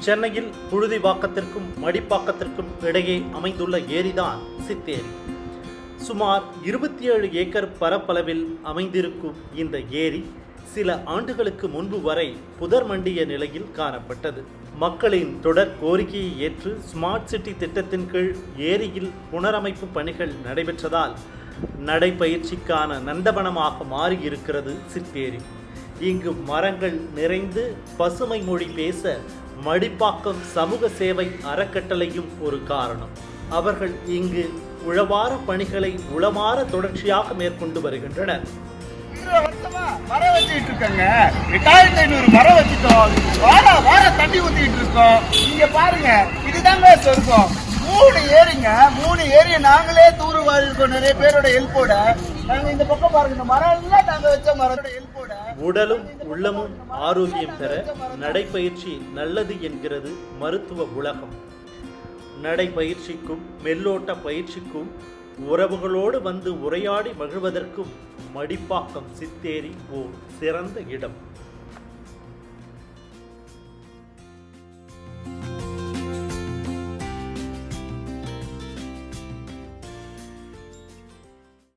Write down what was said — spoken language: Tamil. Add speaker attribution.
Speaker 1: சென்னையில் புழுதிவாக்கத்திற்கும் மடிப்பாக்கத்திற்கும் இடையே அமைந்துள்ள ஏரிதான் சித்தேரி. சுமார் 27 ஏக்கர் பரப்பளவில் அமைந்திருக்கும் இந்த ஏரி சில ஆண்டுகளுக்கு முன்பு வரை புதர் மண்டிய நிலையில் காணப்பட்டது. மக்களின் தொடர் கோரிக்கையை ஏற்று ஸ்மார்ட் சிட்டி திட்டத்தின் கீழ் ஏரியில் புனரமைப்பு பணிகள் நடைபெற்றதால் நடைபயிற்சிக்கான நந்தவனமாக மாறியிருக்கிறது சித்தேரி. இங்கு மரங்கள் நிறைந்து பசுமை மொழி பேச மடிப்பாக்கம் சமூக சேவை அறக்கட்டளையும் ஒரு காரணம். அவர்கள் இங்கு உழவார பணிகளை உளமாற தொடர்ச்சியாக மேற்கொண்டு வருகின்றனர்.
Speaker 2: மரம் வச்சுட்டு இருக்கங்க, 2500 மரம் வச்சுட்டோம். வார தண்ணி ஊத்திட்டு இருக்கோம். நீங்க பாருங்க, இதுதாங்க சொர்க்கம். 3 ஏரிங்க, 3 ஏரியை நாங்களே தூரு வாரிருக்கோம். நிறைய பேரோட ஹெல்ப்போட நாங்க இந்த பக்கம் பாருங்க, இந்த மரம் எல்லாம் நாங்க வச்ச மரத்தோட ஹெல்ப்போட.
Speaker 1: உடலும் உள்ளமும் ஆரோக்கியம் பெற நடைபயிற்சி நல்லது என்கிறது மருத்துவ உலகம். நடைபயிற்சிக்கும் மெல்லோட்ட பயிற்சிக்கும் உறவுகளோடு வந்து உரையாடி மகிழ்வதற்கும் மடிப்பாக்கம் சித்தேரி ஓர் சிறந்த இடம்.